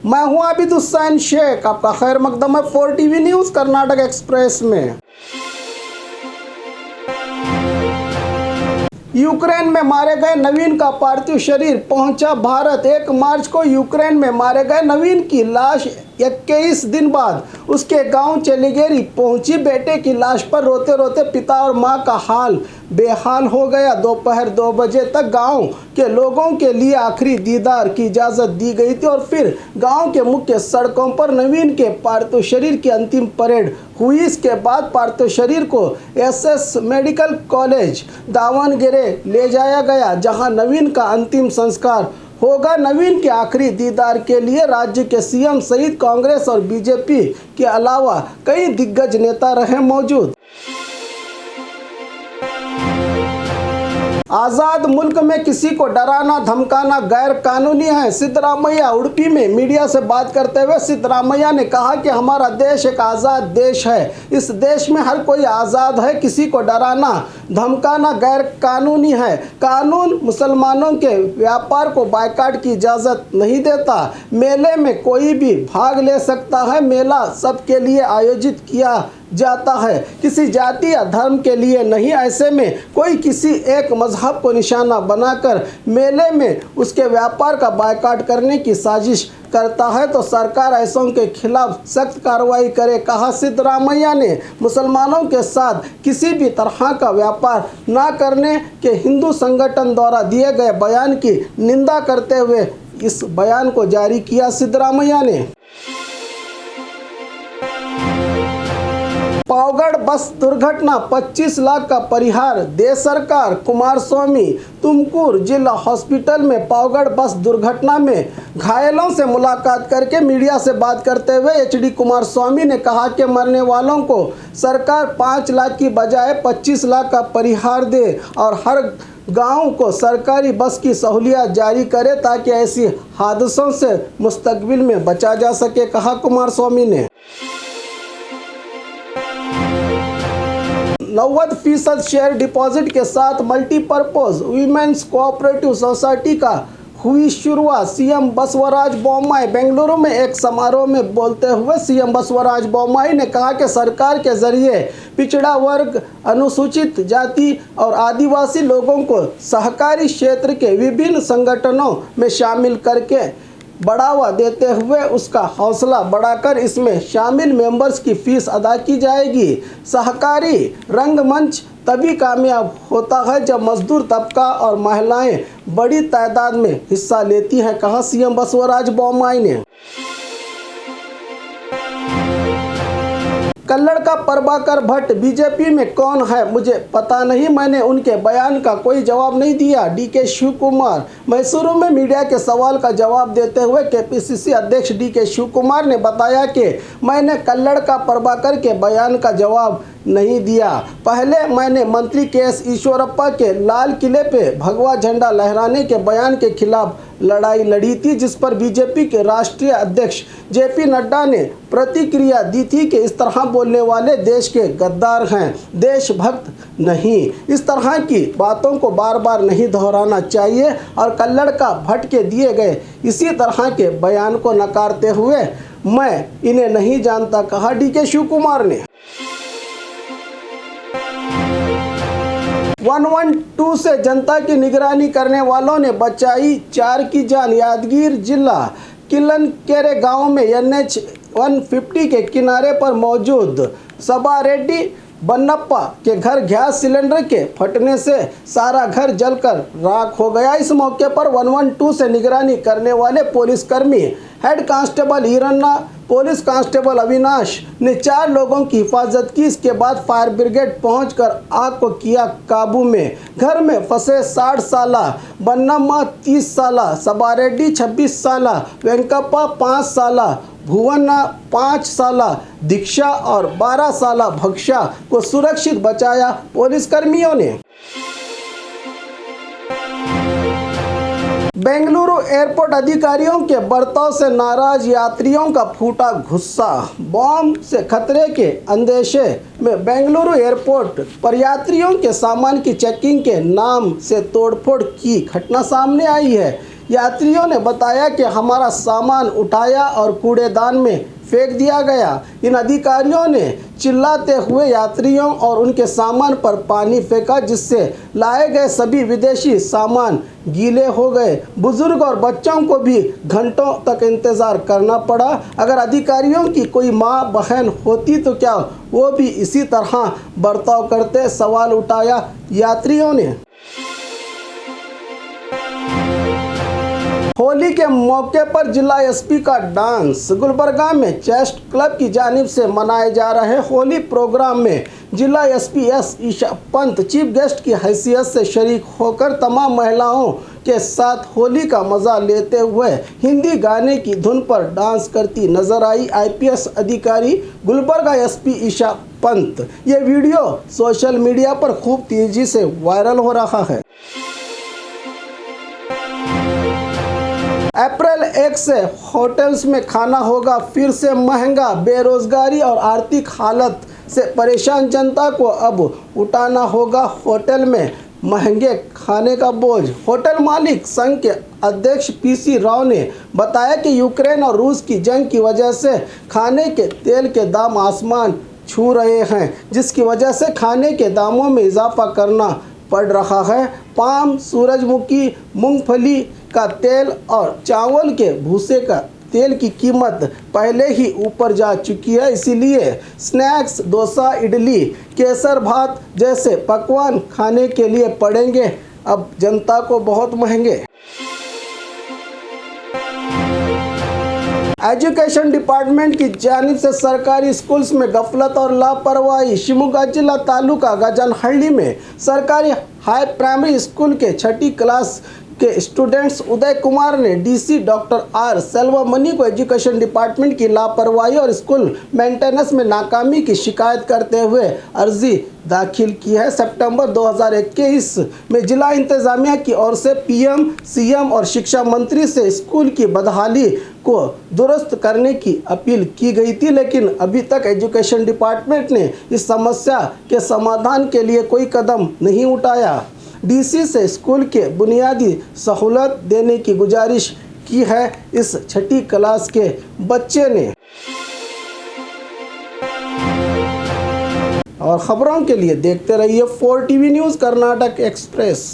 मैं हूं आबिद हुसैन शेख, आपका खैर मकदम है 4TV न्यूज़ कर्नाटक एक्सप्रेस में। यूक्रेन में मारे गए नवीन का पार्थिव शरीर पहुंचा भारत। 1 मार्च को यूक्रेन में मारे गए नवीन की लाश 21 दिन बाद उसके गांव चेलिगेरी पहुंची। बेटे की लाश पर रोते रोते पिता और मां का हाल बेहाल हो गया। दोपहर 2 बजे तक गांव के लोगों के लिए आखिरी दीदार की इजाज़त दी गई थी और फिर गांव के मुख्य सड़कों पर नवीन के पार्थिव शरीर की अंतिम परेड हुई। इसके बाद पार्थिव शरीर को एसएस मेडिकल कॉलेज दावणगेरे ले जाया गया, जहां नवीन का अंतिम संस्कार होगा। नवीन के आखिरी दीदार के लिए राज्य के सीएम सहित कांग्रेस और बीजेपी के अलावा कई दिग्गज नेता रहे मौजूद। आज़ाद मुल्क में किसी को डराना धमकाना गैर कानूनी है। सिद्धरामैया उडुपी में मीडिया से बात करते हुए सिद्धरामैया ने कहा कि हमारा देश एक आज़ाद देश है। इस देश में हर कोई आज़ाद है। किसी को डराना धमकाना गैर कानूनी है। कानून मुसलमानों के व्यापार को बायकॉट की इजाज़त नहीं देता। मेले में कोई भी भाग ले सकता है। मेला सबके लिए आयोजित किया जाता है, किसी जाति या धर्म के लिए नहीं। ऐसे में कोई किसी एक मजहब को निशाना बनाकर मेले में उसके व्यापार का बायकॉट करने की साजिश करता है तो सरकार ऐसों के खिलाफ सख्त कार्रवाई करे, कहा सिद्धरामैया ने। मुसलमानों के साथ किसी भी तरह का व्यापार न करने के हिंदू संगठन द्वारा दिए गए बयान की निंदा करते हुए इस बयान को जारी किया सिद्धरामैया ने। पावगढ़ बस दुर्घटना 25 लाख का परिहार दे सरकार। कुमारस्वामी तुमकुर जिला हॉस्पिटल में पावगढ़ बस दुर्घटना में घायलों से मुलाकात करके मीडिया से बात करते हुए एचडी कुमारस्वामी ने कहा कि मरने वालों को सरकार 5 लाख की बजाय 25 लाख का परिहार दे और हर गांव को सरकारी बस की सहूलियत जारी करे ताकि ऐसी हादसों से मुस्तकबिल में बचा जा सके, कहा कुमारस्वामी ने। 90% शेयर डिपॉजिट के साथ मल्टीपर्पज वीमेंस कोऑपरेटिव सोसाइटी का हुई शुरुआत। सीएम बसवराज बोम्माई बेंगलुरु में एक समारोह में बोलते हुए सीएम बसवराज बोम्माई ने कहा कि सरकार के जरिए पिछड़ा वर्ग, अनुसूचित जाति और आदिवासी लोगों को सहकारी क्षेत्र के विभिन्न संगठनों में शामिल करके बढ़ावा देते हुए उसका हौसला बढ़ाकर इसमें शामिल मेंबर्स की फीस अदा की जाएगी। सहकारी रंगमंच तभी कामयाब होता है जब मजदूर तबका और महिलाएं बड़ी तादाद में हिस्सा लेती हैं, कहा सीएम बसवराज बोम्माई ने। कल्लड़ का प्रभाकर भट्ट बीजेपी में कौन है मुझे पता नहीं, मैंने उनके बयान का कोई जवाब नहीं दिया। डीके शिव कुमार मैसूरू में मीडिया के सवाल का जवाब देते हुए केपीसीसी अध्यक्ष डीके शिव कुमार ने बताया कि मैंने कल्लड़ का प्रभाकर के बयान का जवाब नहीं दिया। पहले मैंने मंत्री केएस ईश्वरप्पा के लाल किले पे भगवा झंडा लहराने के बयान के खिलाफ लड़ाई लड़ी थी, जिस पर बीजेपी के राष्ट्रीय अध्यक्ष जेपी नड्डा ने प्रतिक्रिया दी थी कि इस तरह बोलने वाले देश के गद्दार हैं, देशभक्त नहीं। इस तरह की बातों को बार बार नहीं दोहराना चाहिए और कल्लड़ का भट्ट के दिए गए इसी तरह के बयान को नकारते हुए मैं इन्हें नहीं जानता, कहा डीके शिव कुमार ने। 112 से जनता की निगरानी करने वालों ने बचाई 4 की जान। यादगीर जिला किलनकेरे गांव में NH 150 के किनारे पर मौजूद सबा रेड्डी बन्नप्पा के घर गैस सिलेंडर के फटने से सारा घर जलकर राख हो गया। इस मौके पर 112 से निगरानी करने वाले पुलिसकर्मी head constable Iranna, police constable Avinash ने 4 लोगों की हिफाजत की। इसके बाद फायर ब्रिगेड पहुंचकर आग को किया काबू में। घर में फंसे 60 साल बन्नम्मा, 30 साल सबा रेड्डी, 26 साल वेंकप्पा, 5 साल भुवन्ना, 5 साल दीक्षा और 12 साल भक्षा को सुरक्षित बचाया पुलिसकर्मियों ने। बेंगलुरु एयरपोर्ट अधिकारियों के बर्ताव से नाराज यात्रियों का फूटा गुस्सा। बॉम्ब से खतरे के अंदेशे में बेंगलुरु एयरपोर्ट पर यात्रियों के सामान की चेकिंग के नाम से तोड़फोड़ की घटना सामने आई है। यात्रियों ने बताया कि हमारा सामान उठाया और कूड़ेदान में फेंक दिया गया। इन अधिकारियों ने चिल्लाते हुए यात्रियों और उनके सामान पर पानी फेंका, जिससे लाए गए सभी विदेशी सामान गीले हो गए। बुजुर्ग और बच्चों को भी घंटों तक इंतज़ार करना पड़ा। अगर अधिकारियों की कोई माँ बहन होती तो क्या वो भी इसी तरह बर्ताव करते, सवाल उठाया यात्रियों ने। होली के मौके पर जिला एसपी का डांस। गुलबर्गा में चेस्ट क्लब की जानिब से मनाए जा रहे होली प्रोग्राम में जिला SP S Isha Pant chief guest की हैसियत से शरीक होकर तमाम महिलाओं के साथ होली का मज़ा लेते हुए हिंदी गाने की धुन पर डांस करती नजर आई। आईपीएस अधिकारी गुलबर्गा एसपी ईशा पंत। ये वीडियो सोशल मीडिया पर खूब तेजी से वायरल हो रहा है। अप्रैल 1 से होटल्स में खाना होगा फिर से महंगा। बेरोजगारी और आर्थिक हालत से परेशान जनता को अब उठाना होगा होटल में महंगे खाने का बोझ। होटल मालिक संघ के अध्यक्ष पीसी राव ने बताया कि यूक्रेन और रूस की जंग की वजह से खाने के तेल के दाम आसमान छू रहे हैं, जिसकी वजह से खाने के दामों में इजाफा करना पड़ रहा है। पाम, सूरजमुखी, मूंगफली का तेल और चावल के भूसे का तेल की कीमत पहले ही ऊपर जा चुकी है, इसीलिए स्नैक्स, डोसा, इडली, केसर भात जैसे पकवान खाने के लिए पड़ेंगे अब जनता को बहुत महंगे। एजुकेशन डिपार्टमेंट की जानिब से सरकारी स्कूल्स में गफलत और लापरवाही। शिवमोगा जिला तालुका गजनहल्ली में सरकारी हाई प्राइमरी स्कूल के 6ठी क्लास के स्टूडेंट्स उदय कुमार ने डीसी डॉक्टर आर सेल्वमणि को एजुकेशन डिपार्टमेंट की लापरवाही और स्कूल मेंटेनेंस में नाकामी की शिकायत करते हुए अर्जी दाखिल की है। सितंबर 2021 में जिला इंतजामिया की ओर से पीएम, सीएम और शिक्षा मंत्री से स्कूल की बदहाली को दुरुस्त करने की अपील की गई थी, लेकिन अभी तक एजुकेशन डिपार्टमेंट ने इस समस्या के समाधान के लिए कोई कदम नहीं उठाया। डीसी से स्कूल के बुनियादी सहूलत देने की गुजारिश की है इस 6ठी क्लास के बच्चे ने। और खबरों के लिए देखते रहिए 4 टीवी न्यूज़ कर्नाटक एक्सप्रेस।